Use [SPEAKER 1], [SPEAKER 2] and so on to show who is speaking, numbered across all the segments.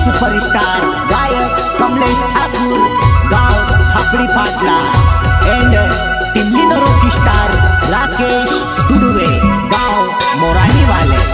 [SPEAKER 1] Superstar गायक कमलेश ठाकुर, गाव Chhapdi Patla and टिमलीनो रॉकी स्टार राकेश टुडुवे, गाव मोरानी वाले।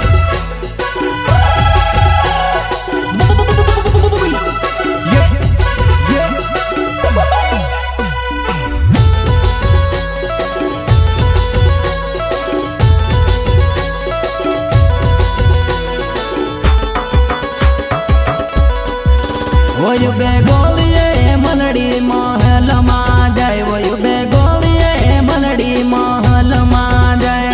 [SPEAKER 2] वयु बेगोलिये मनड़ी महल मा जाय, वयु बेगोलिये मनड़ी महल मा जाय।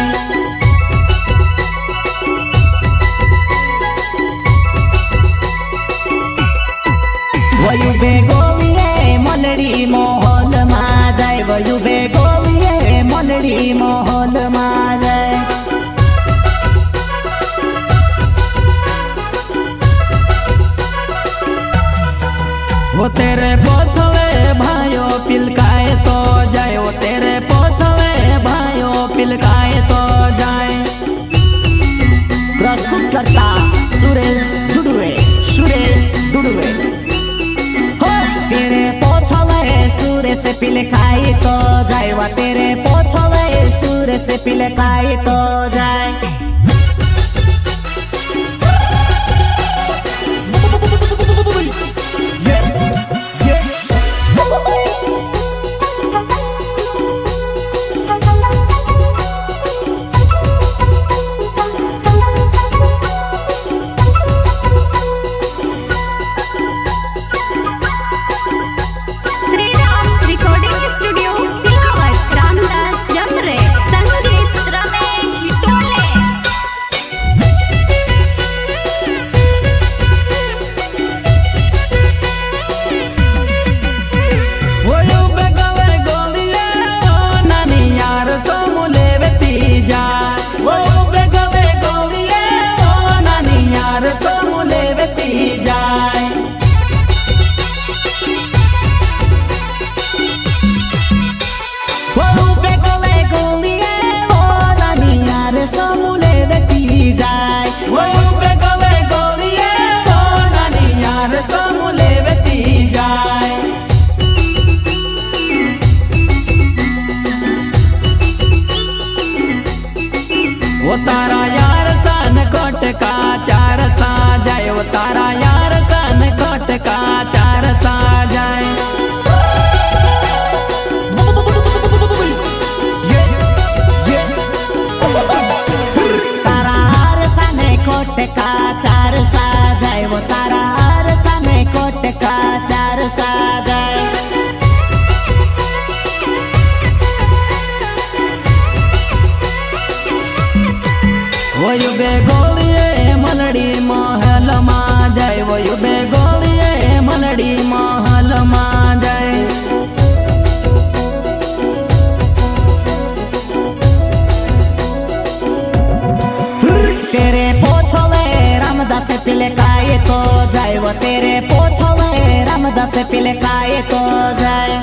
[SPEAKER 1] वयु बेगोलिये मनड़ी महल मा जाय, वयु बेगोलिये मनड़ी महल मा जाय।
[SPEAKER 2] वो तेरे पोथवे भाइयों पिलकाए तो जाए, वो तेरे पोथवे भाइयों पिलकाए तो जाए।
[SPEAKER 1] प्रस्तुत करता सुरेश डुडुवे, सुरेश डुडुवे। हो तेरे पोथवे सुरेश पिलकाए तो जाए, वो तेरे पोथवे सुरेश पिलकाए तो जाए।
[SPEAKER 2] वो तारा यार सन कोट का चार सा जाए, वो तारा यार सन कोट का चार सा जाए।
[SPEAKER 1] तारा हार सन कोट का चार सा जाए, वो तारा हार सन कोट का चार सा जाए।
[SPEAKER 2] वयु बेगोलिये मनड़ी महल मा जाय, वयु बेगोलिये मनड़ी महल मा जाय।
[SPEAKER 1] तेरे पोथवे रामदास पिलकाए तो जाए, वो तेरे पोथवे रामदास पिलकाए तो जाए।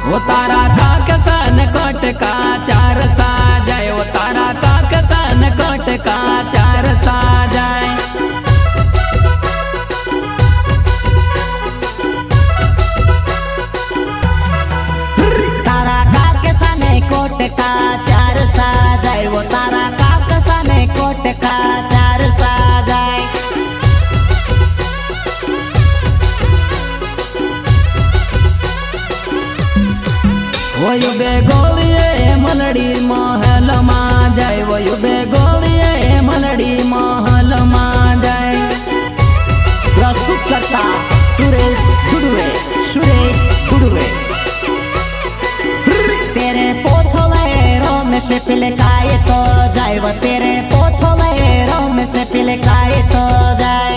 [SPEAKER 2] वो तारा काक सन कोट का चार सा जाए, वो तारा काक सन कोट का चार सा जाए।
[SPEAKER 1] तारा काक सन कोट
[SPEAKER 2] વયુ બે ગોળીએ મનડી મહેલમાં જાય, વયુ બે ગોળીએ મનડી મહેલમાં જાય.
[SPEAKER 1] प्रस्तुत करता सुरेश दुडवे, सुरेश दुडवे. तेरे पोछले रोम से पिलकाए तो जाए, वो तेरे पोछले रोम से पिलकाए तो जाए.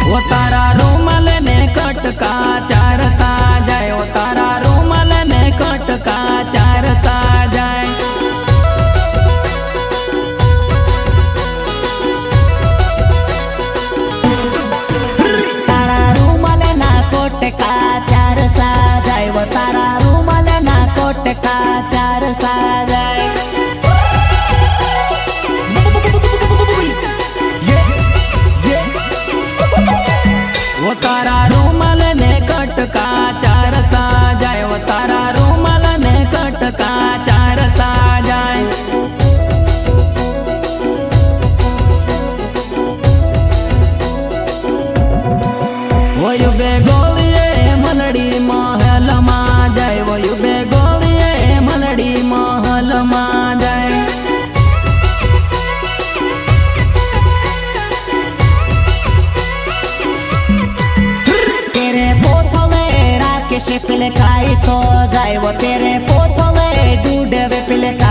[SPEAKER 2] वो तारा रूमाल ने कटका चार साजाए, वो तारा रूमाल ने कटका चार साजाए.
[SPEAKER 1] तारा रूमाल ना कोटका चार साजाए, वो तारा रूमाल ना कोटका चार साजाए.
[SPEAKER 2] वो तारा रूमाल ने कटका चार साजाए, वो तारा रूमाल ने कटका चार साजाए. वयु बे गोळीए मनडी महलમાં જાય, વયુ બે ગોળીએ મનડી મહલમાં જાય.
[SPEAKER 1] से पिलकाई तो जाए, वो तेरे पोछले डूडवे पिलकाई